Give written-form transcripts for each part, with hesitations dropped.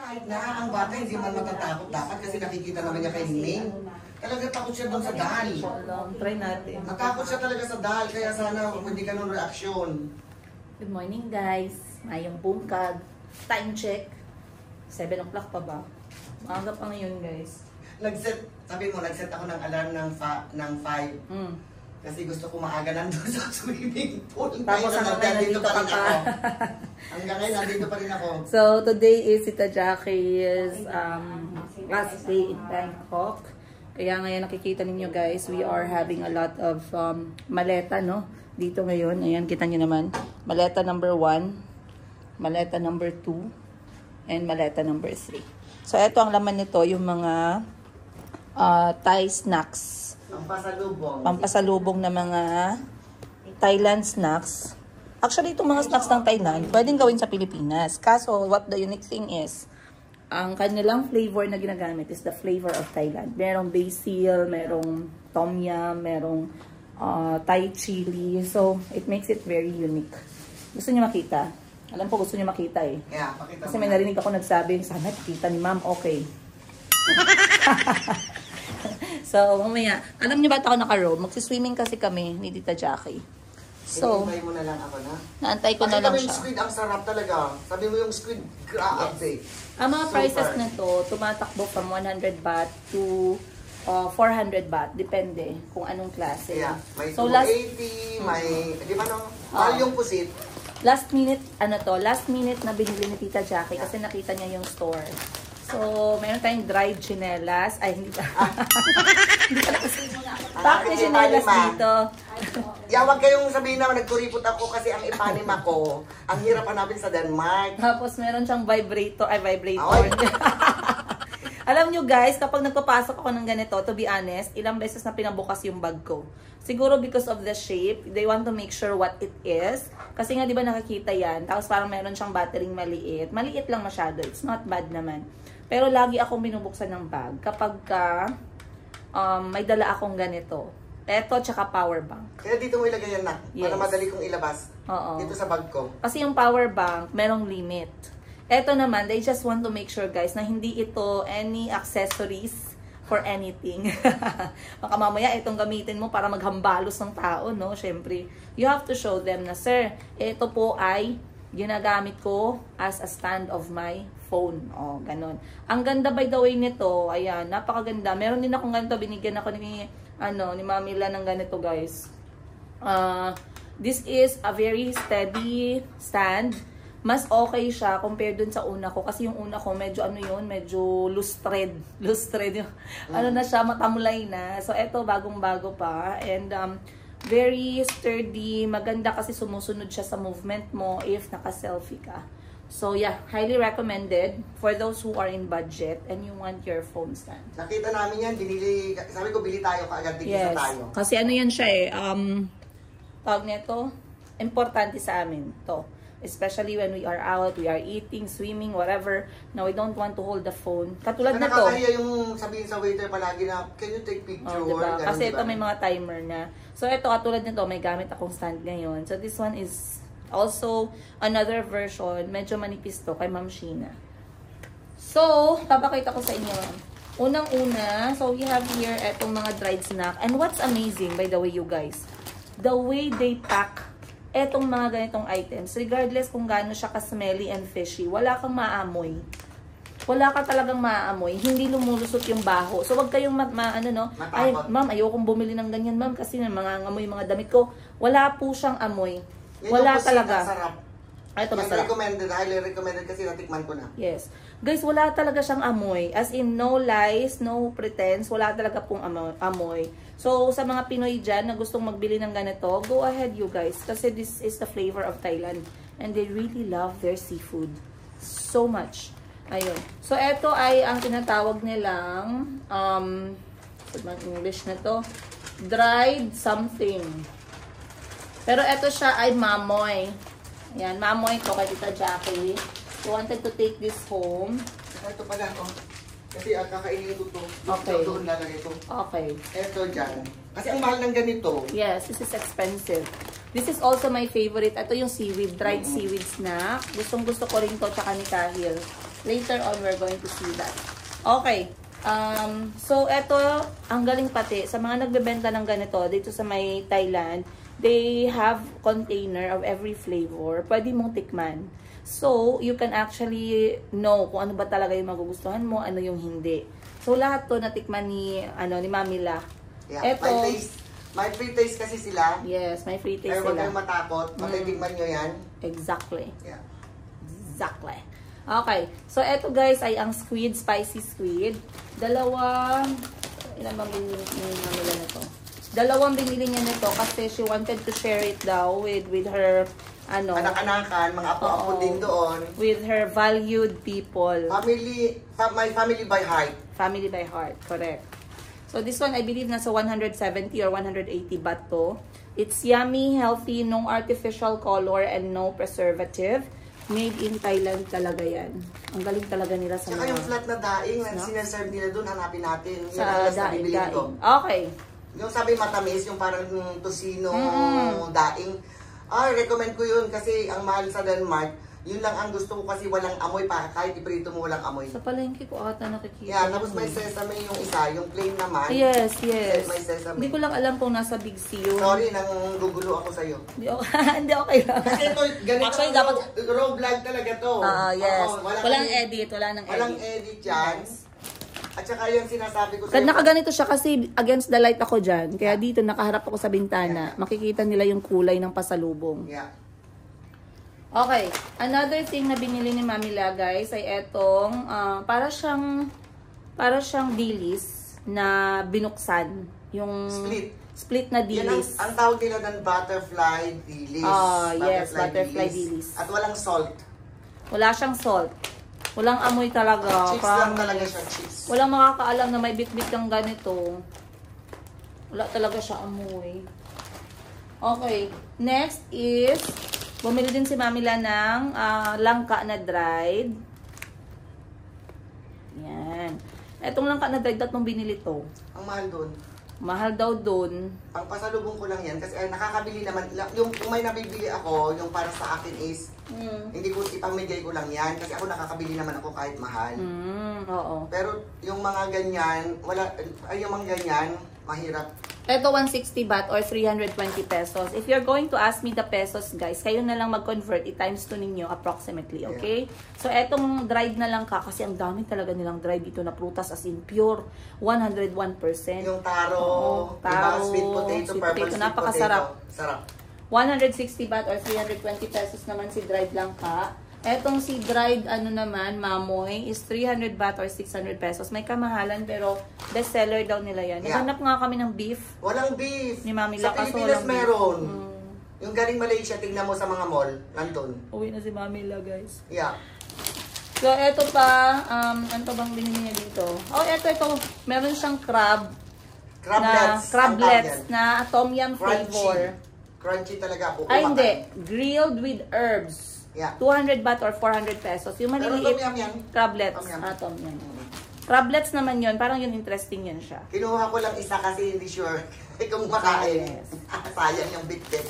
Kahit na ang bata hindi man matatakot dapat kasi nakikita naman niya kay Ning. Talaga takot siya doon sa dahal. Try natin. Natakot siya talaga sa dahal kaya sana hindi ka nung reaksyon. Good morning guys. Mayong bungkag. Time check. 7 o'clock pa ba? Maaga pa ngayon guys. Sabi mo, nag-set ako ng alarm ng 5. Kasi gusto ko maaga nandun sa swimming pool. Tapos hanggang nandito pa rin ako. Hanggang ngayon, nandito pa rin ako. So, today is Tita Jackie's last day in Bangkok. Kaya ngayon nakikita ninyo guys, we are having a lot of maleta, no? Dito ngayon. Ayan, kita nyo naman. Maleta number 1, maleta number 2, and maleta number 3. So, ito ang laman nito, yung mga Thai snacks. Pampasalubong na mga Thailand snacks. Actually, itong mga snacks ng Thailand, pwedeng gawin sa Pilipinas. Kaso, what the unique thing is, ang kanilang flavor na ginagamit is the flavor of Thailand. Merong basil, merong tom yum, merong Thai chili. So, it makes it very unique. Gusto niyo makita? Alam ko gusto niyo makita eh. Yeah, pakita. Kasi may narinig ako nagsabi, sana kita ni ma'am, okay. So, mamaya, alam niyo ba ako naka-robe? Magsiswimming kasi kami ni Tita Jackie. So, hinihintay mo na lang ako na? Naantay ko na lang siya. Yung squid, ang sarap talaga. Sabi mo yung squid, grabe. Yes. Ang mga prices na to, tumatakbo from 100 baht to 400 baht. Depende kung anong klase. Yeah, may so, 280, may, di ba nung, mahal yung pusit. Last minute na binili ni Tita Jackie kasi nakita niya yung store. So, meron tayong dried chinelas. Ay, hindi pa. Hindi pa pack na chinelas dito. Yeah, wag kayong sabihin na nagkuripot ako kasi ang ipanim ako. Ang hirap hanapin sa Denmark. Tapos, meron siyang vibrator. Alam nyo guys, kapag nagpapasok ako ng ganito, to be honest, ilang beses na pinabukas yung bag ko. Siguro because of the shape, they want to make sure what it is. Kasi nga, di ba nakikita yan? Tapos parang meron siyang battering maliit. Maliit lang masyado. It's not bad naman. Pero lagi akong binubuksan ng bag kapag may dala akong ganito. Eto, tsaka power bank. Kaya dito mo ilagay yan na. Yes. Para madali kong ilabas. Oo. Dito sa bag ko. Kasi yung power bank, merong limit. Eto naman, they just want to make sure guys na hindi ito any accessories for anything. Baka mamaya itong gamitin mo para maghambalos ng tao, no? Syempre, you have to show them na, sir, ito po ay ginagamit ko as a stand of my phone. O, ganun. Ang ganda by the way nito, ayan, napakaganda. Meron din akong ganito, binigyan ako ni Mamila ng ganito guys. This is a very steady stand. Mas okay siya compare dun sa una ko. Kasi yung una ko, medyo medyo loose thread. Loose thread yung, ano na siya, matamulay na. So, eto, bagong-bago pa. And, very sturdy. Maganda kasi sumusunod siya sa movement mo if naka-selfie ka. So, yeah, highly recommended for those who are in budget and you want your phone stand. Nakita namin yan, binili, sabi ko, bili tayo kaagad, tigisa tayo. Kasi ano yan siya eh, tawag nito, importante sa amin to. Especially when we are out, we are eating, swimming, whatever. Now, we don't want to hold the phone. Katulad na to. Nakakaya yung sabihin sa waiter palagi na, can you take picture? Diba? Ganun, kasi diba? ito may mga timer na. So, ito katulad nito, may gamit akong stand ngayon. So, this one is also another version. Medyo manipis to kay Ma'am Sheena. So, papakita ko sa inyo. Unang-una, so we have here etong mga dried snack. And what's amazing, by the way, you guys, the way they pack etong mga ganitong items, regardless kung gaano siya ka-smelly and fishy, wala kang maamoy. Wala ka talagang maamoy. Hindi lumulusot yung baho. So, wag kayong ay, ma'am, ayokong bumili ng ganyan, ma'am, kasi mga amoy mga damit ko. Wala po siyang amoy. Wala talaga. Sarap. Ito masarap. Highly recommended kasi natikman ko na. Yes. Guys, wala talaga siyang amoy. As in, no lies, no pretense. Wala talaga pong amoy. So, sa mga Pinoy dyan na gustong magbili ng ganito, go ahead you guys. Kasi this is the flavor of Thailand. And they really love their seafood. So much. Ayun. So, ito ay ang tinatawag nilang, English na to, dried something. Pero ito siya ay mamoy. Ayan, mamoy to kay Tita Jackie. I wanted to take this home. Ito pala, kasi kakainin ko ito. Okay. Doon lalagay ito. Okay. Ito dyan. Kasi ang mahal ng ganito. Yes, this is expensive. This is also my favorite. Ito yung seaweed, dried seaweed snack. Gustong-gusto ko rin to, tsaka ni Kahil. Later on, we're going to see that. Okay. So, eto, ang galing pati. Sa mga nagbebenta ng ganito, dito sa may Thailand, they have container of every flavor. Pwede mong tikman. So, you can actually know kung ano ba talaga yung magugustuhan mo, ano yung hindi. So, lahat to natikman ni Mamila. Yeah, Eto, may free taste kasi sila. yes, may free taste Pero huwag sila. kayong matakot. Matitigman nyo yan. Exactly. Yeah. Exactly. Okay. So, eto guys ay ang squid, spicy squid. Ilan bang binili nila na to? Dalawang binili niya nito kasi she wanted to share it daw with her, Anak-anakan, mga apo-apo din doon. with her valued people. My family by heart. Family by heart, correct. So, this one, I believe, nasa 170 or 180 baht to. It's yummy, healthy, no artificial color, and no preservative. Made in Thailand talaga yan. Ang galing talaga nila sa Tsaka yung flat na daing na sinaserve nila doon, hanapin natin. Sa Yan ang last na bibili ko. Okay. Yung sabi matamis, yung parang tosino daing. Recommend ko yun kasi ang mahal sa Denmark. Yun lang ang gusto ko kasi walang amoy pa. Kahit iprito mo walang amoy. Sa palengke ko ata nakikita. Yeah, tapos may sesame yung isa. Yung plain naman. Yes. May sesame. Hindi ko lang alam kung nasa Big C yun. Sorry, nang gugulo ako sa'yo. Hindi okay lang. Kasi ito, ganito Actually, raw vlog talaga to. Yes. Oo, Walang edit. Wala nang edit. Walang edit yan. At saka yung sinasabi ko Kasi nakaganito siya kasi against the light ako dyan. Kaya dito nakaharap ako sa bintana. Makikita nila yung kulay ng pasalubong. Yeah. Okay. Another thing na binili ni Mamila guys ay etong para siyang dilis na binuksan. Yung split na dilis. Yan ang tawag nila ng butterfly dilis. Yes, butterfly dilis. At walang salt. Wala siyang salt. Walang amoy talaga. Chips lang talaga siya, chips. Walang makakaalam na may bit-bit kang ganito. Wala talaga siya amoy. Okay. Next is, bumili din si Mamila ng langka na dried. Yan. Etong langka na dried, tatlong binili to. Ang mahal doon. Mahal daw doon. Ang pasalubong ko lang yan kasi nakakabili naman. Yung kung may nabibili ako, yung para sa akin is, hindi ko ipamigay ko lang yan kasi ako nakakabili naman ako kahit mahal. Oo. Pero yung mga ganyan, yung mga ganyan, mahirap. Ito 160 baht or 320 pesos. If you're going to ask me the pesos, guys, kayo na lang mag-convert. I-times 2 ninyo approximately, okay? Yeah. So, etong dried na lang kasi ang dami talaga nilang dried dito na prutas as in pure 101%. Yung taro, sweet potato, purple sweet napakasarap. potato. Sarap. 160 baht or 320 pesos naman si dried langka. Etong si dried naman, mamoy, is 300 baht or 600 pesos. May kamahalan pero best seller daw nila yan. Naghanap nga kami ng beef. Walang beef. Ni Mamila, sa kaso Pilipinas walang meron. Yung galing Malaysia, tingnan mo sa mga mall, nandun. Uwi na si Mamila, guys. Yeah. So, eto pa, ano bang binili niya dito? Oh, ito. Meron siyang crablets na tom yum flavor. Crunchy talaga. Ay, hindi. Grilled with herbs. Yeah. 200 baht or 400 pesos. Yung maliliit. Pero tom yum yan. Crablets. Tom Yum. Crablets naman yun. Parang yun interesting yun siya. Kinuha ko lang isa kasi hindi sure kung makain. Yes. Sayang yung bit-bit.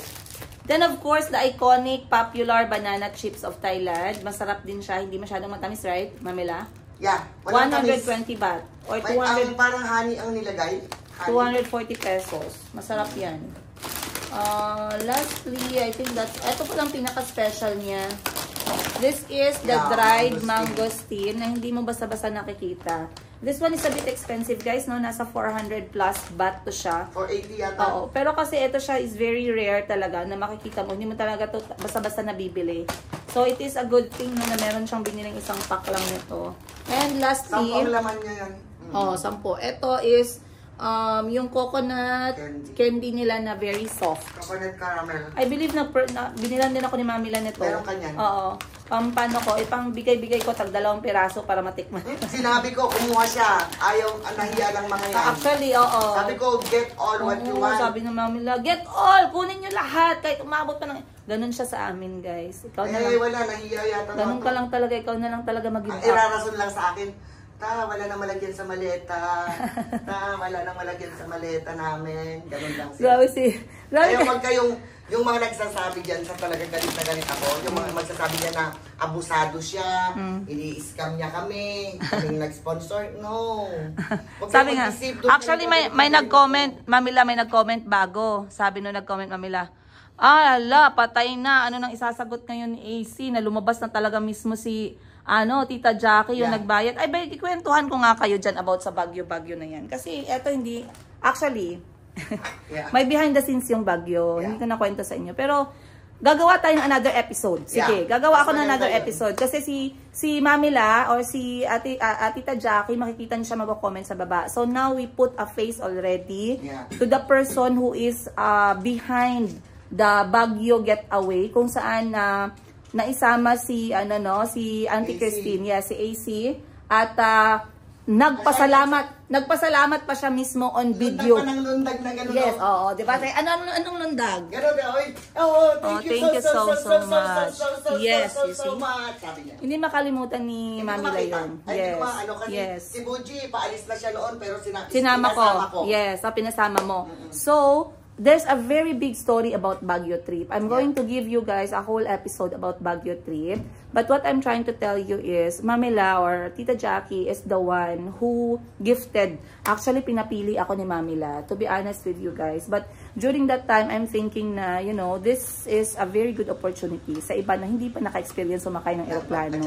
Then of course, the iconic popular banana chips of Thailand. Masarap din siya. Hindi masyadong matamis, right, Mamila? Yeah. 120 baht. Or 200. Parang honey ang nilagay. 240 pesos. Masarap yan. Lastly, I think ito po lang pinaka-special niya. This is the dried mangosteen na hindi mo basta-basta nakikita. This one is a bit expensive, guys, no? Nasa 400 plus baht to siya. 480 yata. Oo. Pero kasi ito siya is very rare talaga na makikita mo. Hindi mo talaga to basta-basta nabibili. So, it is a good thing na meron siyang biniling isang pack lang nito. And lastly, 10 laman niya yan. 10. Ito is yung coconut candy nila na very soft. Coconut caramel. I believe na binilan din ako ni Mamila nito. Meron ka niyan? Oo. Paano ko, ipang bigay-bigay ko tag 2 piraso para matikman. Sinabi ko, kumuha siya. Ayaw, nahiya lang mga yan. Actually, oo. Sabi ko, get all what you want. Sabi ng Mamila, get all! Kunin nyo lahat! Kahit umabot pa ng... Ganun siya sa amin, guys. Ikaw na lang. Wala, nahiya yata. Ganun ka lang talaga. Ikaw na lang talaga mag-give up. Irarason lang sa akin. Wala nang malagyan sa maleta. Wala nang malagyan sa maleta namin. Ganun lang siya. Grabe si... Ayaw Yung mga nagsasabi dyan sa talaga galit na galit ako, yung mga magsasabi niya na abusado siya, ini-scam niya kami, kaming nag-sponsor, no. Sabi nga, actually may nag-comment, Mamila, may nag-comment bago. Sabi no nag-comment, Mamila, ala, patay na, ano nang isasagot ngayon ni AC, na lumabas na talaga mismo si, Tita Jackie, yung nagbayad. Ay, ikwentuhan ko nga kayo dyan about sa Bagyo na yan. Kasi eto hindi, actually, may behind the scenes yung Bagyo. Hindi ko na kwento sa inyo. Pero, gagawa tayo ng another episode. Sige, gagawa ako ng another episode. Kasi si Mamila or si Tita Jackie, makikita niyo siya mag-comment sa baba. So, now we put a face already to the person who is behind the Bagyo getaway. Kung saan naisama si, si Auntie Christine. Yes, si AC. At, nagpasalamat pa siya mismo on video. Lundag pa ng lundag na gano'n. Yes, oo. Diba? Anong lundag? Gano'n na, oy. Thank you so much. Yes, you see. Sabi niya. Hindi makalimutan ni Mamila yun. Yes. Yes. Si Buji, paalis na siya noon, pero sinama ko. Yes, pinasama mo. So, there's a very big story about Baguio trip. I'm going to give you guys a whole episode about Baguio trip. But what I'm trying to tell you is, Mamila or Tita Jackie is the one who gifted. Actually, pinapili ako ni Mamila, to be honest with you guys. But during that time, I'm thinking na, this is a very good opportunity sa iba na hindi pa naka-experience sumakay ng aeroplano.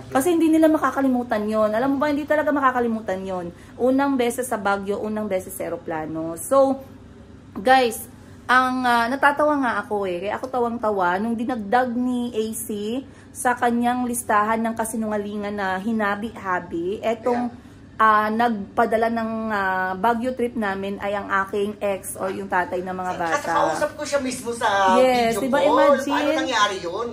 Kasi hindi nila makakalimutan yon. Alam mo ba, hindi talaga makakalimutan yon. Unang beses sa Baguio, unang beses sa aeroplano. So, guys, natatawa nga ako kaya ako tawang-tawa nung dinagdag ni AC sa kanyang listahan ng kasinungalingan na hinabi-habi. Etong nagpadala ng Baguio trip namin ay ang aking ex or yung tatay ng mga bata. At kausap ko siya mismo sa video diba, call. imagine, paano nangyari yun?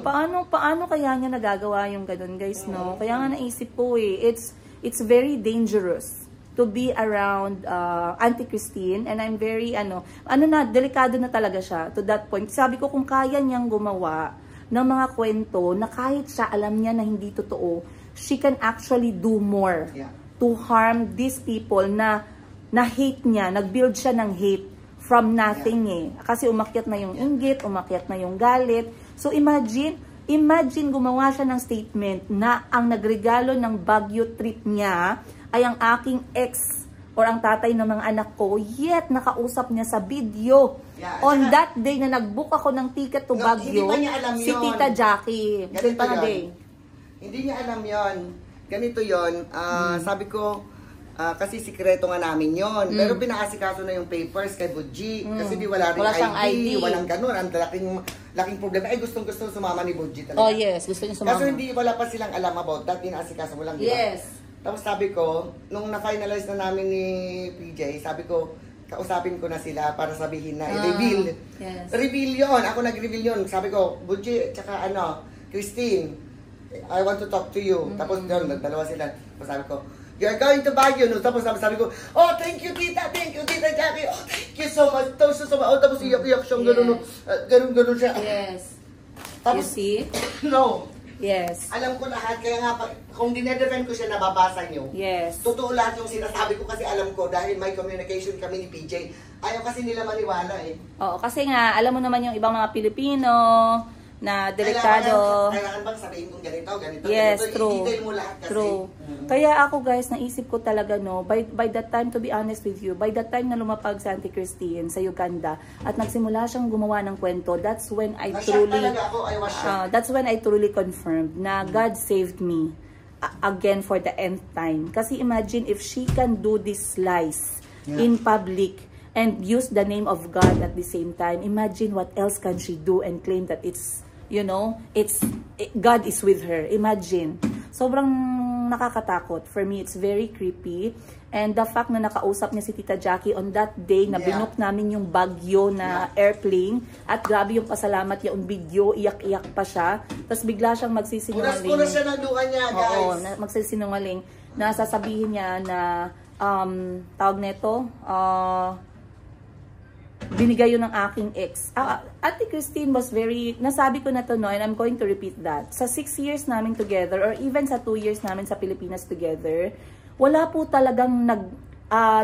Paano kaya niya nagagawa yung ganun, guys, no? Kaya nga naisip ko it's very dangerous to be around Auntie Christine, and I'm very, delikado na talaga siya to that point. Sabi ko, kung kaya niyang gumawa ng mga kwento na kahit siya alam niya na hindi totoo, she can actually do more to harm these people na hate niya, nag-build siya ng hate from nothing Kasi umakyat na yung inggit, umakyat na yung galit. So imagine gumawa siya ng statement na ang nagregalo ng Baguio trip niya ay ang aking ex or ang tatay ng mga anak ko, yet nakausap niya sa video. On that day na nag-book ako ng ticket to Baguio, si Tita Jackie. Ganito yun. Hindi niya alam yon. Ganito yon. Sabi ko, kasi sikreto nga namin yon. Pero pinaasikaso na yung papers kay Buji. Kasi wala rin ID, walang ganun. Ang laking problema. Ay, gustong-gusto sumama ni Buji talaga. Oh yes, gusto niya sumama. Kaso wala pa silang alam about that. Pinaasikaso mo lang, di ba? Yes. Tapos sabi ko, nung na-finalize na namin ni PJ, sabi ko, kausapin ko na sila para sabihin na i-reveal. Yes. Reveal yon. Ako nag-reveal yon. Sabi ko, Buji, tsaka Christine, I want to talk to you. Tapos doon, nagdalawa sila. Tapos sabi ko, you're going to Baguio, no? Tapos sabi ko, oh, thank you, Tita Jackie. Oh, thank you so much. Tapos iyak-iyak siyang gano'n. Gano'n siya. Yes. Tapos, you see? No. Yes. Alam ko lahat, kaya nga, kung dinedefend ko siya, nababasa nyo. Yes. Totoo lahat yung sinasabi ko kasi alam ko, dahil may communication kami ni PJ. Ayaw kasi nila maniwala Oo, kasi nga, alam mo naman yung ibang mga Pilipino na delikado. Kailangan bang sabihin kong ganito? Yes, ganito. True. I-detail mo lahat kasi. True. Kaya ako guys, naisip ko talaga by that time, to be honest with you, by that time na lumapag sa Auntie Christine sa Uganda at nagsimula siyang gumawa ng kwento, that's when I truly confirmed na God saved me again for the nth time. Kasi imagine if she can do these lies in public and use the name of God at the same time, imagine what else can she do and claim that God is with her. Imagine. Sobrang nakakatakot. For me, it's very creepy. And the fact na nakausap niya si Tita Jackie on that day na binook namin yung Baguio na airplane at grabe yung pasalamat niya on video, iyak-iyak pa siya. Tapos bigla siyang magsisinungaling. Punas siya ng luha niya, guys. Oo, magsisinungaling na sasabihin niya na tawag nito, binigay yun ng aking ex. Ate Christine was nasabi ko na to and I'm going to repeat that. Sa 6 years namin together or even sa 2 years namin sa Pilipinas together, wala po talagang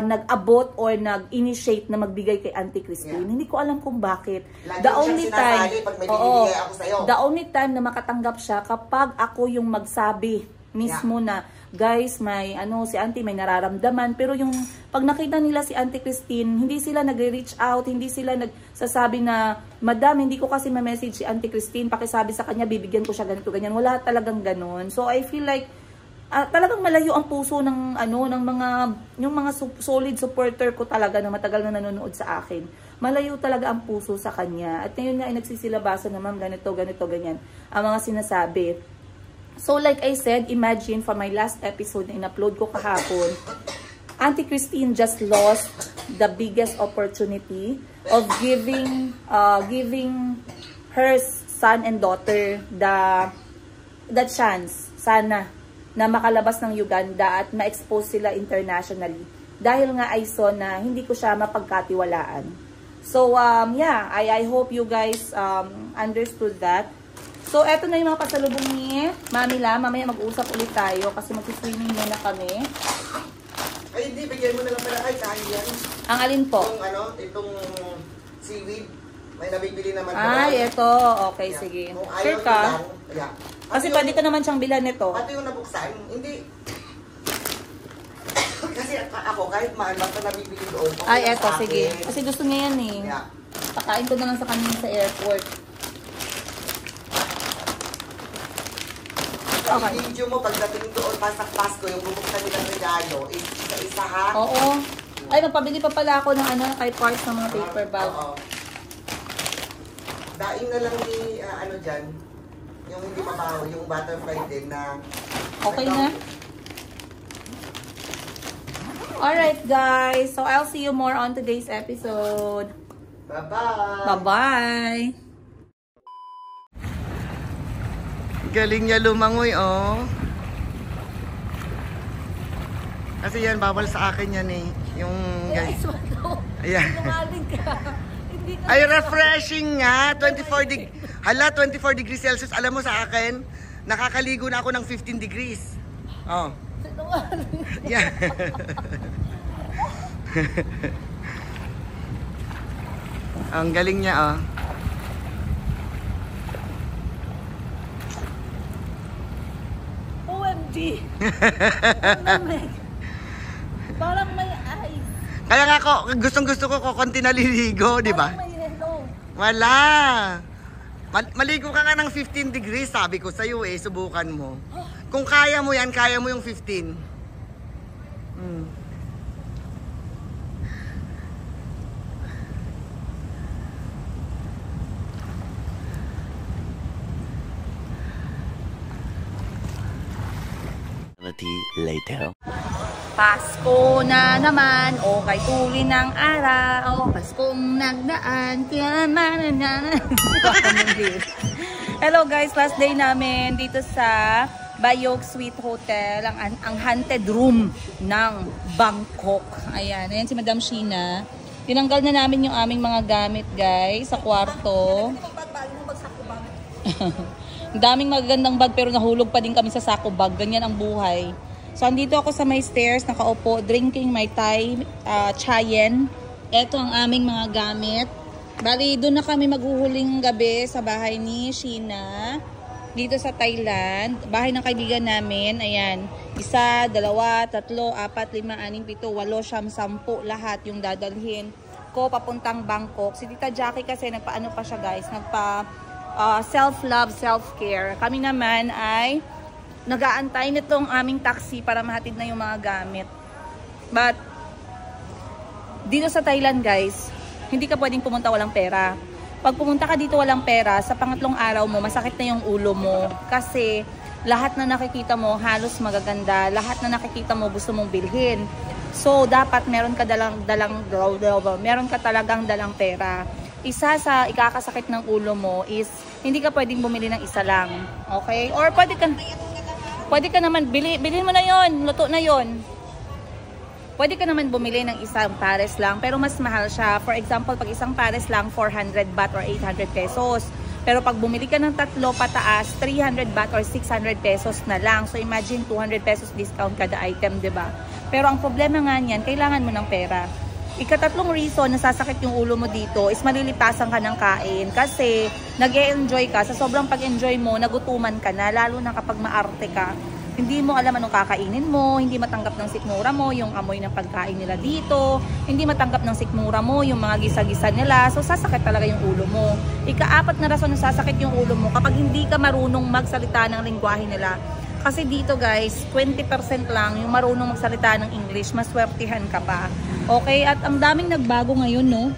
nag-abot or nag-initiate na magbigay kay Auntie Christine. Yeah. Hindi ko alam kung bakit. Lagi the only time, pag may ako sa'yo. The only time na makatanggap siya kapag ako yung magsabi mismo na, guys, may si Auntie may nararamdaman, pero yung pag nakita nila si Auntie Christine, hindi sila nagre-reach out, hindi sila nagsasabi na, Madam, hindi ko kasi ma-message si Auntie Christine, pakisabi sa kanya, bibigyan ko siya ganito, ganyan. Wala talagang ganun. So I feel like talagang malayo ang puso ng yung mga solid supporter ko talaga na matagal na nanonood sa akin. Malayo talaga ang puso sa kanya. At ngayon nga ay nagsisilabasan na, ma'am, ganito, ganyan ang mga sinasabi. So like I said, imagine for my last episode na in-upload ko kahapon, Auntie Christine just lost the biggest opportunity of giving her son and daughter the chance, sana, na makalabas ng Uganda at ma-expose sila internationally. Dahil nga I saw na hindi ko siya mapagkatiwalaan. So, yeah, I hope you guys understood that. So, eto na yung mga pasalubong ni Mami La. Mamaya mag-usap ulit tayo kasi mag-swimming muna kami. Ay, hindi. Bigyan mo na lang pala kay Kain yan. Ang alin po? Itong seaweed. May nabibili naman. Ay, ito. Okay, yeah. Sige. Sure ka? Yeah. Kasi pwede ko naman siyang bilan nito. Pati yung nabuksan, hindi. Kasi ako, kahit mahal, basta nabibili doon. Okay. Ay, eto, sige. Kasi gusto niya yan eh. Yeah. Pakain ko na lang sa kanina sa airport. Okay. Yung video mo, pagdating doon, pasang Pasko, yung bubuksan nilang regalo, isa-isa ha? Oo. Ay, magpabili pa pala ako ng kay parts ng mga paper bag. Oo. Daing na lang ni, dyan, yung hindi mabaho, yung butterfly din na... Okay na? Alright guys, so I'll see you more on today's episode. Bye-bye! Bye-bye! Galing niya lumangoy, oh. Kasi yan, bawal sa akin yan eh. Yung... Yes, wala. Ayan. Lumaling ka. Ay, refreshing nga. 24 Hala, 24 degrees Celsius. Alam mo sa akin, nakakaligo na ako ng 15 degrees. Oh. Yeah. Ang galing niya, oh. OMG. Parang may ice. Kaya nga ako, gustong-gusto ko konti naliligo, di ba? Wala. Maligo ka nga ng 15 degrees, sabi ko sa'yo eh, subukan mo. Kung kaya mo yan, kaya mo yung 15. Later. Pasko na naman, o kay tuloy ng araw, Paskong nagdaan, kaya naman na. Hello guys, last day namin dito sa Bayog Sweet Hotel, ang haunted room ng Bangkok. Ayan si Madam Sheena. Tinanggal na namin yung aming mga gamit guys sa kwarto. Ang daming magagandang bag pero nahulog pa din kami sa sako bag. Ganyan ang buhay. So, andito ako sa may stairs, nakaupo, drinking my Thai chayen. Ito ang aming mga gamit. Bali, doon na kami maghuhuling gabi sa bahay ni Sheena. Dito sa Thailand. Bahay ng kaibigan namin. Ayan. 1, 2, 3, 4, 5, 6, 7, 8, 10. Lahat yung dadalhin ko papuntang Bangkok. Si Tita Jackie kasi nagpaano pa siya guys. Self-love, self-care. Kami naman ay nag-aantay nitong aming taxi para mahatid na yung mga gamit. But, dito sa Thailand guys, hindi ka pwedeng pumunta walang pera. Pag pumunta ka dito walang pera, sa pangatlong araw mo, masakit na yung ulo mo. Kasi, lahat na nakikita mo, halos magaganda. Lahat na nakikita mo, gusto mong bilhin. So, dapat meron ka meron ka talagang dalang pera. Isa sa ikakasakit ng ulo mo is, hindi ka pwedeng bumili ng isa lang. Okay? Or pwede ka naman, bilhin mo na yon, luto na yon. Pwede ka naman bumili ng isang pares lang, pero mas mahal siya. For example, pag isang pares lang, 400 baht or 800 pesos. Pero pag bumili ka ng tatlo pataas, 300 baht or 600 pesos na lang. So imagine 200 pesos discount kada item, 'di ba? Pero ang problema nga niyan, kailangan mo ng pera. Ikatatlong reason na sasakit yung ulo mo dito is malilipasan ka ng kain kasi nag-e-enjoy ka. Sa sobrang pag-enjoy mo, nagutuman ka na, lalo na kapag maarte ka. Hindi mo alam anong kakainin mo, hindi matanggap ng sikmura mo yung amoy ng pagkain nila dito, hindi matanggap ng sikmura mo yung mga gisa-gisa nila, so sasakit talaga yung ulo mo. Ika-apat na rason na sasakit yung ulo mo kapag hindi ka marunong magsalita ng lengguwahe nila. Kasi dito guys, 20% lang yung marunong magsalita ng English, maswertihan ka pa. Okay, at ang daming nagbago ngayon, no?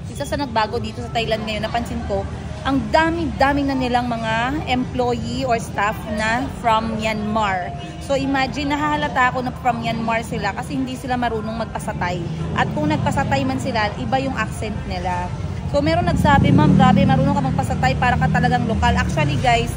Isa sa nagbago dito sa Thailand ngayon, napansin ko, ang dami-dami na nilang mga employee or staff na from Myanmar. So imagine, nahahalata ako na from Myanmar sila kasi hindi sila marunong magpasatay. At kung nagpasatay man sila, iba yung accent nila. So meron nagsabi, ma'am, grabe, marunong ka magpasatay para ka talagang lokal. Actually guys,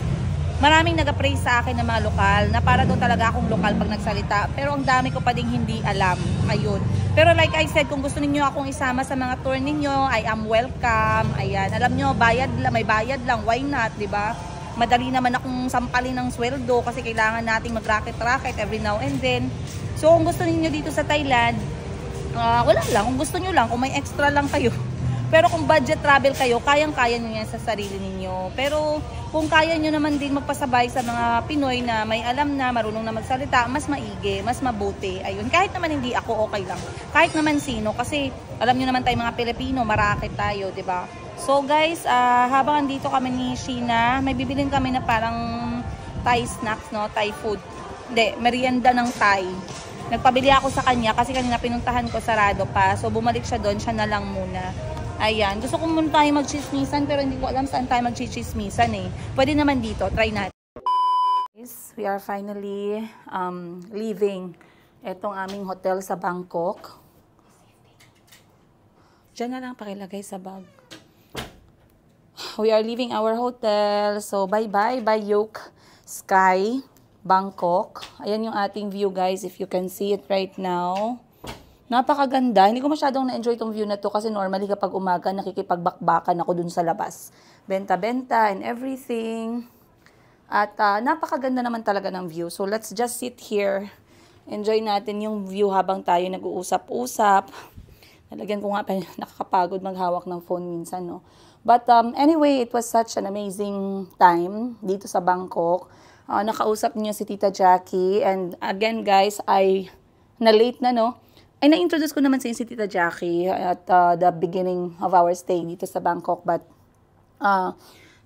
maraming nag-praise sa akin ng mga lokal na para daw talaga akong lokal pag nagsalita. Pero ang dami ko pa ding hindi alam. Ayun. Pero like I said, kung gusto niyo akong isama sa mga tour ninyo, I am welcome. Ayan. Alam nyo, bayad lang, may bayad lang. Why not, di ba? Madali naman akong sampalin ng sweldo kasi kailangan nating mag-racket-racket every now and then. So kung gusto niyo dito sa Thailand, wala lang. Kung gusto niyo lang, kung may extra lang kayo. Pero kung budget travel kayo, kayang-kaya nyo yan sa sarili ninyo. Pero kung kaya nyo naman din magpasabay sa mga Pinoy na may alam na, marunong na magsalita, mas maigi, mas mabuti. Ayun, kahit naman hindi ako, okay lang. Kahit naman sino, kasi alam nyo naman tayo mga Pilipino, marakit tayo, di ba? So guys, habang andito kami ni Sheena, may bibilin kami na parang Thai snacks, no? Thai food. Hindi, merienda ng Thai. Nagpabili ako sa kanya kasi kanina pinuntahan ko, sarado pa. So bumalik siya doon, siya na lang muna. Ayan, gusto ko muna tayo magchismisan pero hindi ko alam saan tayo magchichismisan eh. Pwede naman dito, try natin. We are finally leaving etong aming hotel sa Bangkok. Diyan na lang pakilagay sa bag. We are leaving our hotel. So bye-bye, Bayuk Sky, Bangkok. Ayan yung ating view guys, if you can see it right now. Napakaganda. Hindi ko masyadong na-enjoy itong view na to kasi normally kapag umaga nakikipagbakbakan ako dun sa labas. Benta-benta and everything. At napakaganda naman talaga ng view. So let's just sit here. Enjoy natin yung view habang tayo nag-uusap-usap. Nalagyan ko nga pa, nakakapagod maghawak ng phone minsan, no? But anyway, it was such an amazing time dito sa Bangkok. Nakausap niyo si Tita Jackie. And again guys, na-late na, no? Ay, na-introduce ko naman si Tita Jackie at the beginning of our stay dito sa Bangkok. But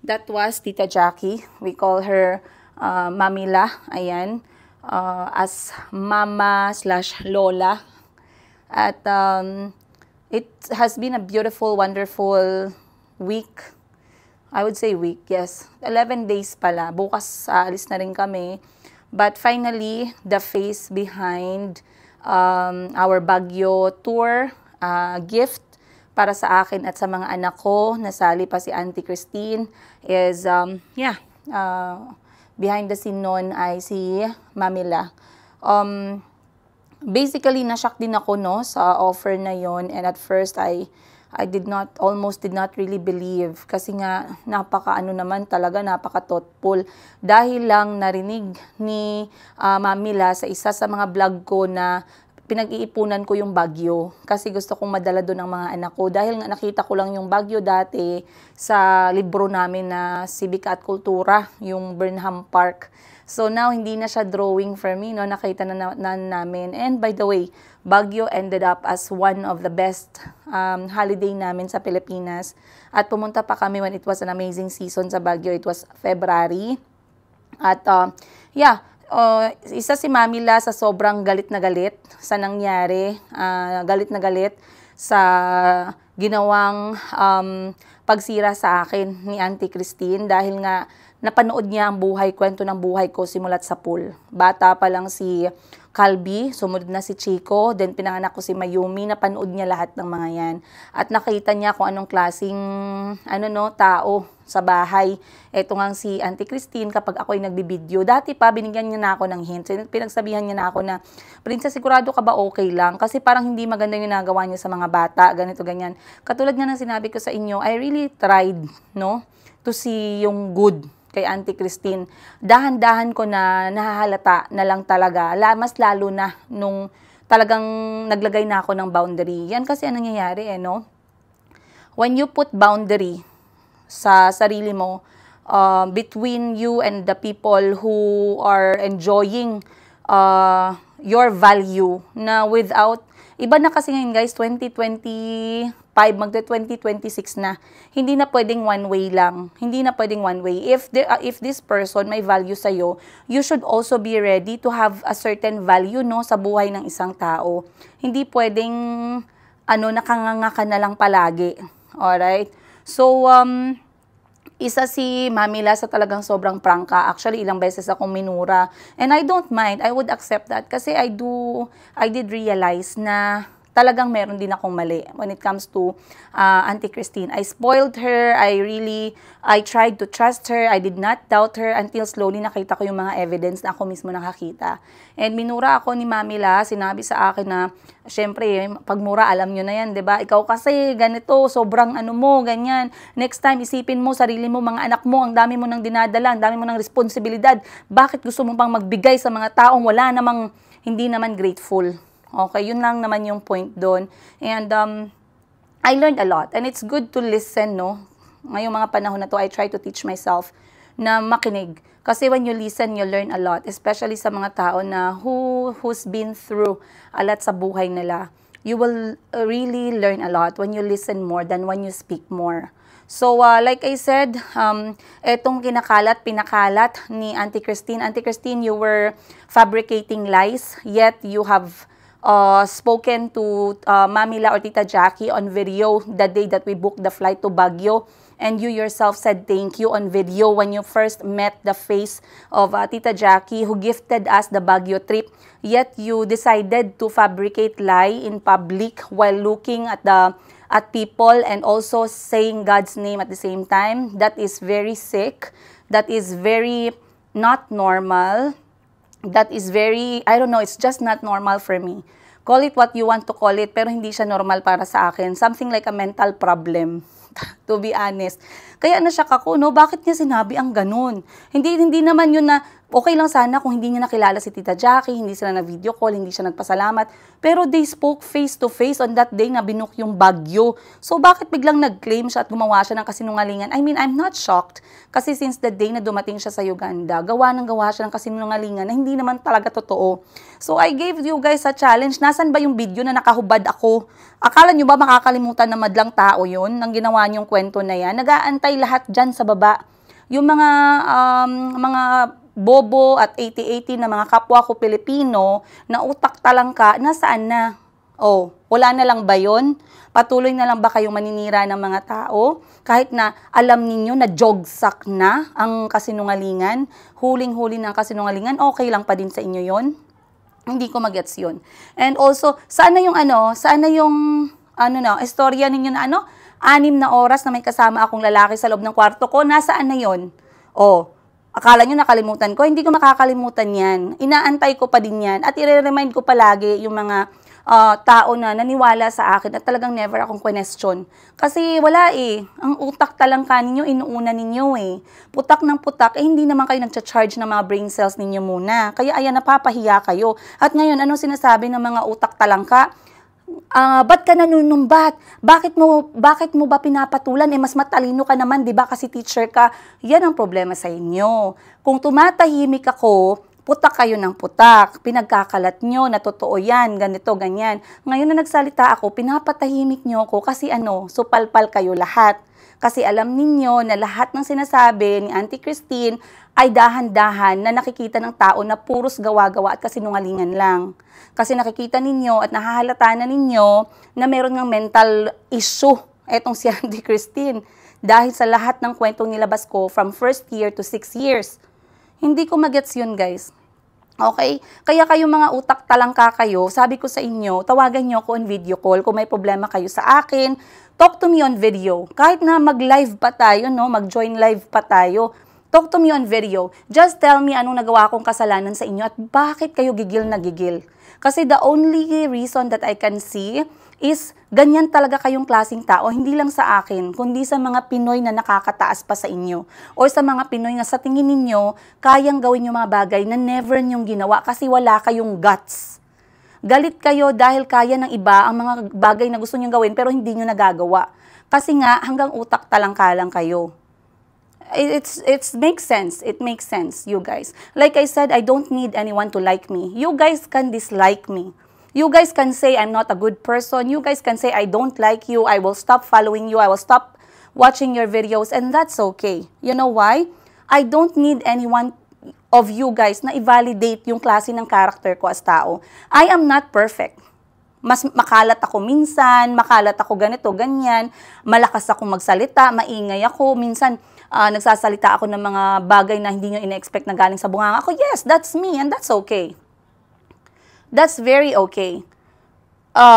that was Tita Jackie. We call her Mamila. Ayan. As Mama/Lola. At it has been a beautiful, wonderful week. I would say week, yes. 11 days pala. Bukas alis na rin kami. But finally, the face behind our Baguio tour gift para sa akin at sa mga anak ko, nasali pa si Auntie Christine, is behind the scene nun ay si Mamila. Basically na-shock din ako, no, sa offer na yon, and at first I almost did not really believe kasi nga napaka-thoughtful. Dahil lang narinig ni Mamila sa isa sa mga vlog ko na pinag-iipunan ko yung Baguio kasi gusto kong madala doon ang mga anak ko. Dahil nga nakita ko lang yung Baguio dati sa libro namin na Sibika at Kultura, yung Burnham Park. So now, hindi na siya drawing for me, no? Nakita na namin. And by the way, Baguio ended up as one of the best holiday namin sa Pilipinas. At pumunta pa kami when it was an amazing season sa Baguio. It was February. At isa si Mamila sa sobrang galit na galit sa nangyari. Galit na galit sa ginawang pagsira sa akin ni Auntie Christine dahil nga napanood niya ang kwento ng buhay ko simulat sa pool. Bata pa lang si Calby, sumunod na si Chico, then pinanganak ko si Mayumi, napanood niya lahat ng mga yan. At nakita niya kung anong klaseng tao sa bahay. Eto nga si Auntie Christine kapag ako'y nagbibideo. Dati pa, binigyan niya na ako ng hint. Pinagsabihan niya na ako na, Princess, sigurado ka ba okay lang? Kasi parang hindi maganda yung nagawa niya sa mga bata, ganito, ganyan. Katulad nga ng sinabi ko sa inyo, I really tried, no? to see yung good kay Auntie Christine. Dahan-dahan ko na nahahalata na lang talaga, mas lalo na nung talagang naglagay na ako ng boundary. Yan kasi ang nangyayari no? When you put boundary sa sarili mo, between you and the people who are enjoying your value na without, iba na kasi ngayon guys, 2025, magda-2026 na. Hindi na pwedeng one way lang. Hindi na pwedeng one way. If this person may value sa'yo, you should also be ready to have a certain value no, sa buhay ng isang tao. Hindi pwedeng nakanganga ka na lang palagi. Alright? So, isa si Mamila sa talagang sobrang prangka. Actually, ilang beses akong minura. And I don't mind. I would accept that. Kasi I did realize na talagang meron din akong mali when it comes to Auntie Christine. I spoiled her. I tried to trust her. I did not doubt her until slowly nakita ko yung mga evidence na ako mismo nakakita. And minura ako ni Mamila. Sinabi sa akin na, syempre, pagmura, alam nyo na yan, diba? Ikaw kasi, ganito, sobrang ganyan. Next time, isipin mo, sarili mo, mga anak mo, ang dami mo nang dinadala, ang dami mo nang responsibilidad. Bakit gusto mo pang magbigay sa mga taong hindi naman grateful? Okay, yun lang naman yung point doon. And I learned a lot. And it's good to listen, no? Ngayong mga panahon na to, I try to teach myself na makinig. Kasi when you listen, you learn a lot. Especially sa mga tao na who's been through a lot sa buhay nila. You will really learn a lot when you listen more than when you speak more. So, like I said, etong pinakalat ni Auntie Christine. Auntie Christine, you were fabricating lies, yet you have spoken to Mamila or Tita Jackie on video the day that we booked the flight to Baguio. And you yourself said thank you on video when you first met the face of Tita Jackie who gifted us the Baguio trip. Yet you decided to fabricate lie in public while looking at people and also saying God's name at the same time. That is very sick. That is very not normal. That is very, I don't know, it's just not normal for me. Call it what you want to call it, pero hindi siya normal para sa akin. Something like a mental problem, to be honest. Kaya nasyak ako, no? Bakit niya sinabi ang ganun? Hindi naman yun na, okay lang sana kung hindi niya nakilala si Tita Jackie, hindi sila na video call, hindi siya nagpasalamat. Pero they spoke face to face on that day na binook yung Baguio. So bakit biglang nag-claim siya at gumawa siya ng kasinungalingan? I mean, I'm not shocked. Kasi since the day na dumating siya sa Uganda, gawa siya ng kasinungalingan na hindi naman talaga totoo. So I gave you guys a challenge. Nasaan ba yung video na nakahubad ako? Akala nyo ba makakalimutan na madlang tao yun nang ginawa niyong kwento na yan? Nag-aantay lahat dyan sa baba. Yung mga bobo at 80-80 na mga kapwa ko Pilipino na utak talangka, nasaan na? Oh, wala na lang ba yun? Patuloy na lang ba kayong maninira ng mga tao? Kahit na alam ninyo na jogsak na ang kasinungalingan, huling-huli ng kasinungalingan, okay lang pa din sa inyo yon? Hindi ko magets yun. And also, saan na yung istorya ninyo na 6 na oras na may kasama akong lalaki sa loob ng kwarto ko, nasaan na yon? Oh, akala nyo nakalimutan ko? Hindi ko makakalimutan yan. Inaantay ko pa din yan. At i-remind ko palagi yung mga tao na naniwala sa akin at talagang never akong question. Kasi wala Ang utak talangka ninyo, inuuna ninyo Putak ng putak, hindi naman kayo nagcha-charge ng mga brain cells ninyo muna. Kaya ayan, napapahiya kayo. At ngayon, anong sinasabi ng mga utak talangka? Ba't ka nanunumbat? Bakit mo ba pinapatulan? Mas matalino ka naman, di ba? Kasi teacher ka. Yan ang problema sa inyo. Kung tumatahimik ako, putak kayo ng putak. Pinagkakalat nyo na totoo yan, ganito, ganyan. Ngayon na nagsalita ako, pinapatahimik nyo ako kasi supalpal kayo lahat. Kasi alam ninyo na lahat ng sinasabi ni Auntie Christine ay dahan-dahan na nakikita ng tao na puros gawa-gawa at kasinungalingan lang. Kasi nakikita ninyo at nahahalata na ninyo na meron ng mental issue etong si Auntie Christine. Dahil sa lahat ng kwentong nilabas ko from 1st year to 6 years. Hindi ko magets yun, guys. Okay? Kaya kayong mga utak talangka kayo, sabi ko sa inyo, tawagan nyo ako on video call kung may problema kayo sa akin. Talk to me on video. Kahit na mag-live pa tayo, no? Mag-join live pa tayo. Talk to me on video. Just tell me anong nagawa kong kasalanan sa inyo at bakit kayo gigil na gigil. Kasi the only reason that I can see is ganyan talaga kayong klaseng tao, hindi lang sa akin, kundi sa mga Pinoy na nakakataas pa sa inyo. Or sa mga Pinoy na sa tingin ninyo, kayang gawin yung mga bagay na never nyong ginawa kasi wala kayong guts. Galit kayo dahil kaya ng iba ang mga bagay na gusto nyong gawin pero hindi nyo nagagawa. Kasi nga, hanggang utak talangkalang kayo. It makes sense. It makes sense, you guys. Like I said, I don't need anyone to like me. You guys can dislike me. You guys can say I'm not a good person. You guys can say I don't like you. I will stop following you. I will stop watching your videos. And that's okay. You know why? I don't need anyone of you guys na i-validate yung klase ng character ko as tao. I am not perfect. Mas makalat ako minsan, makalat ako ganito, ganyan, malakas akong magsalita, maingay ako, minsan nagsasalita ako ng mga bagay na hindi nyo ina-expect na galing sa bunganga ako. Yes, that's me and that's okay. That's very okay.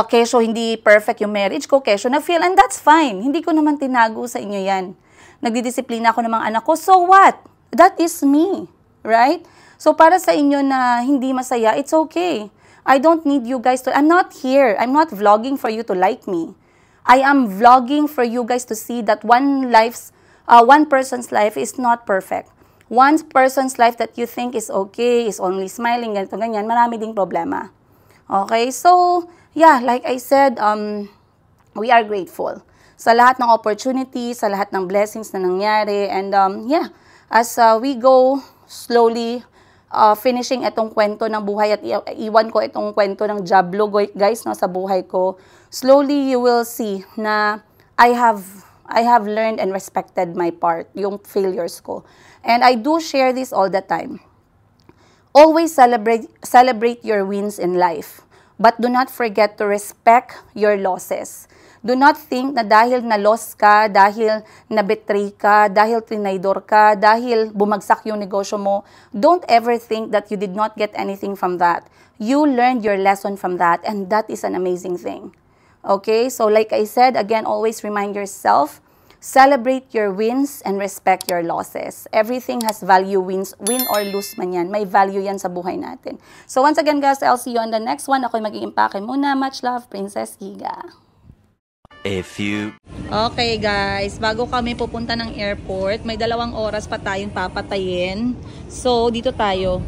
Kesyo hindi perfect yung marriage ko, kesyo na-feel, and that's fine. Hindi ko naman tinago sa inyo yan. Nagdidisiplina ako ng mga anak ko, so what? That is me, right? So para sa inyo na hindi masaya, it's okay. I don't need you guys to, I'm not here. I'm not vlogging for you to like me. I am vlogging for you guys to see that one person's life is not perfect. One person's life that you think is okay, is only smiling, ganito, ganyan, marami ding problema. Okay, so, yeah, like I said, we are grateful sa lahat ng opportunities, sa lahat ng blessings na nangyari, and yeah, as we go slowly, finishing itong kwento ng buhay at iwan ko itong kwento ng jablo, guys, no, sa buhay ko, slowly you will see na I have learned and respected my part, yung failures ko. And I do share this all the time. Always celebrate your wins in life, but do not forget to respect your losses. Do not think na dahil na-loss ka, dahil na-betray ka, dahil trinaydor ka, dahil bumagsak yung negosyo mo, don't ever think that you did not get anything from that. You learned your lesson from that, and that is an amazing thing. Okay? So like I said, again, always remind yourself, celebrate your wins and respect your losses. Everything has value, win or lose man yan. May value yan sa buhay natin. So once again, guys, I'll see you on the next one. Ako'y mag-iimpake muna. Much love, Princess Higa. Okay guys, bago kami pupunta ng airport, may 2 oras pa tayong papatayin. So, dito tayo.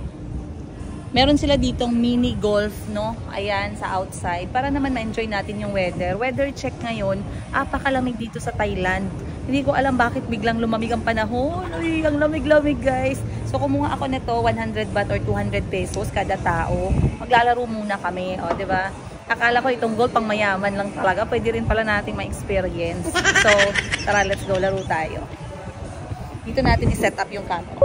Meron sila ditong mini golf, no? Ayan, sa outside. Para naman ma-enjoy natin yung weather. Weather check ngayon, apakalamig dito sa Thailand. Hindi ko alam bakit biglang lumamig ang panahon. Uy, ang lamig-lamig guys. So, kumuha ako nito, 100 baht or 200 pesos kada tao. Maglalaro muna kami, o, diba? Akala ko itong golf pang mayaman lang talaga. Pwede rin pala nating ma-experience. So, tara, let's go. Laro tayo. Dito natin i-set up yung camera.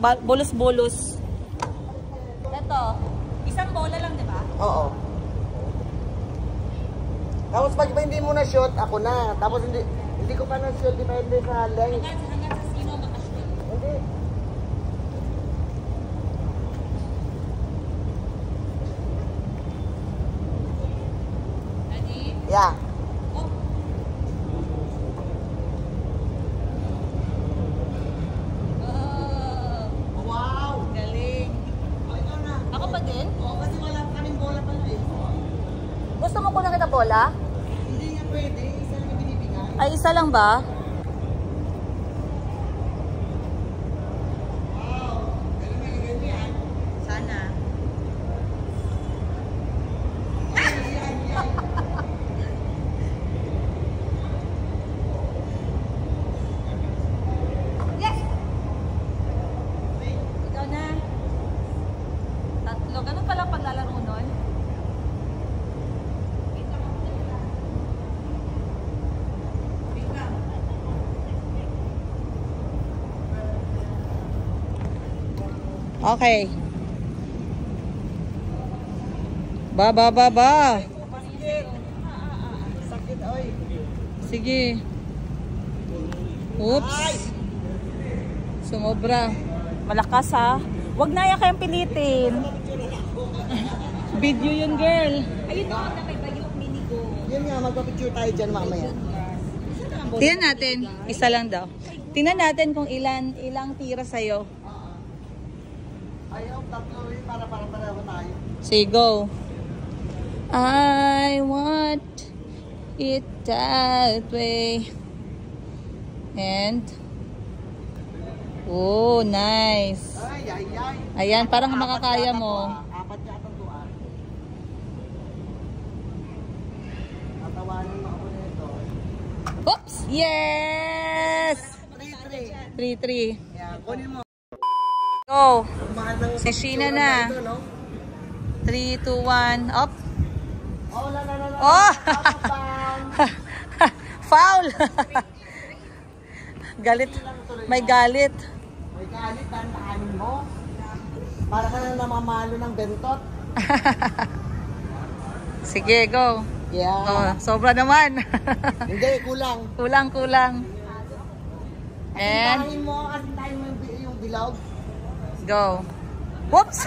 Bolos-bolos. Ito, isang bola lang, di ba? Oo. Tapos pag hindi mo na shoot, ako na. Tapos hindi ko pa na shoot, depende sa length. Hanggang sa sino makashoot. Hindi. Ready? Yeah. Gusto mo ko na kita bola? Hindi nga pwede. Isa lang binibigay. Ay, isa lang ba? Wow. Pero may yan. Sana. Okay. Ba. Sakit, oy. Sige. Oops. Sumobra. Malakas ha. Huwag na yan kayang pilitin. Video yun, girl. Ayun na, may bayok minigo. Yun nga, magpapicture tayo dyan mamaya. Tingnan natin. Isa lang daw. Tingnan natin kung ilang tira sa'yo. Ayaw, tatlo rin para pareho tayo. Sige, go. I want it that way. And oh, nice. Ay. Ayan, parang makakaya mo. Apat yata tuan. Tatawanan mo ako nito. Oops! Yes! 3-3. Yeah, kunin mo. Go. Mahal ng Si Sheena na. ito, no? 3, 2, 1. Up. Oh, la. Oh! Foul! Galit. May galit. May galit, tandaanin mo. Para ka na namamalo ng bentot. Sige, go. Yeah. Oh, sobra naman. Hindi, kulang. Kulang. And Asintahin mo yung bilog. go. Whoops!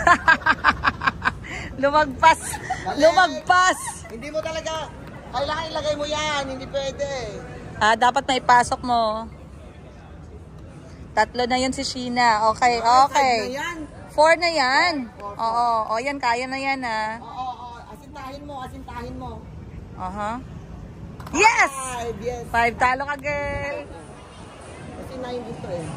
Lumagpas. Hindi mo talaga, kailangan ilagay mo yan, hindi pwede. Dapat na ipasok mo. 3 na yun si Sheena. Okay. Na yan. 4 na yan. Oo, yan, kaya na yan Oo, asintahin mo. Yes! 5, yes. 5, talo ka, girl. Kasi 9 dito eh.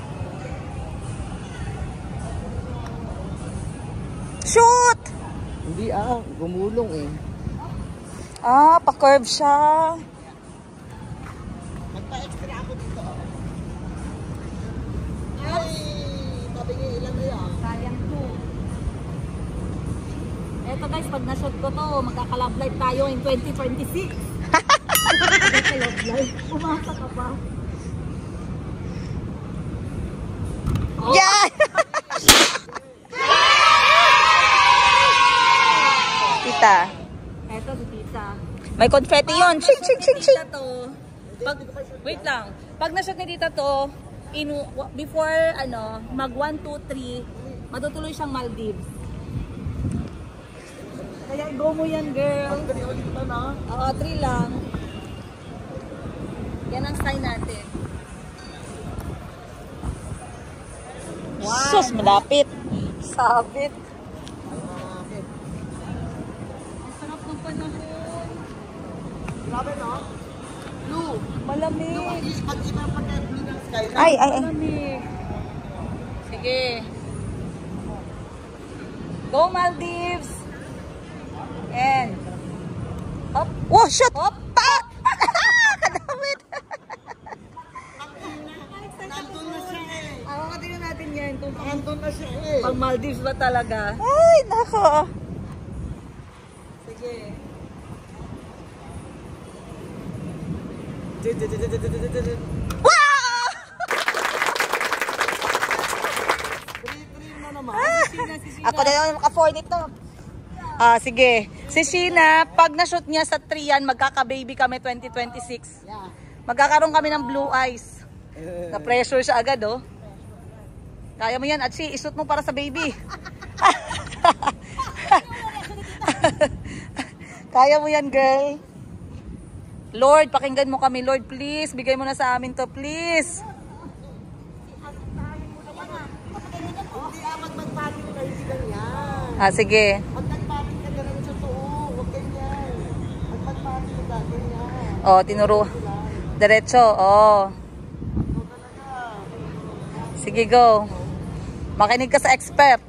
Shoot! Hindi gumulong eh. Pa-curve siya. Magpa-extra ako dito. Ay, sabi niya ilan na yan. Sayang to. Eto guys, pag na-shot ko to, magkaka-love life tayo in 2026. Magkaka-love life. Umasa ka pa. Oh. Yeah! Tita. Eto si Tita. May confetti yun. Ching! Wait lang. Pag na-shot ni Tita to, before mag 1, 2, 3, matutuloy siyang Maldives. Kaya go mo yan, girl. Oo, 3 lang. Yan ang sign natin. Wow. Sus, malapit. Sabit. Ang sarap ng panahon. Grabe no? Blue. Malamig. Pag-iba blue ng sky. Ay. Malamig. Sige. Go Maldives. And hop. Oh, shot. Hop. Kadamit. Nandun na siya eh. Tingnan natin yan. Nandun na siya eh. Pag Maldives ba talaga? Ay, nako. Sige. Wow! 3-3 na naman. Ako na naman maka-4 nito. Sige. Si Sheena, pag na-shoot niya sa 3 yan, magkaka-baby kami 2026. Yeah. Magkakaroon kami ng blue eyes. Na-pressure siya agad, oh. Kaya mo yan, Atsi. I-shoot mo para sa baby. Kaya mo yan, girl. Lord, pakinggan mo kami, Lord, please. Bigay mo na sa amin to, please. Hindi magpapagin ka, hindi ganyan. Sige. Pag nagpapagin ka na rin sa tuo, huwag ganyan. Magpapagin ka, ganyan. Oh, tinuro. Diretso, oh. Sige, go. Makinig ka sa expert.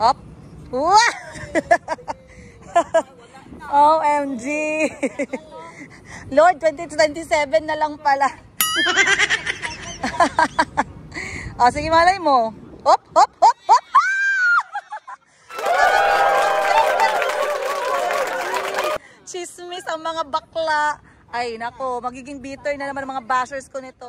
Up. Wah! OMG. Lord, 2027 na lang pala. Sige, malay mo. Hop, hop, hop, hop. Chismis ang mga bakla. Ay, nako, magiging bitter na naman ang mga bashers ko nito.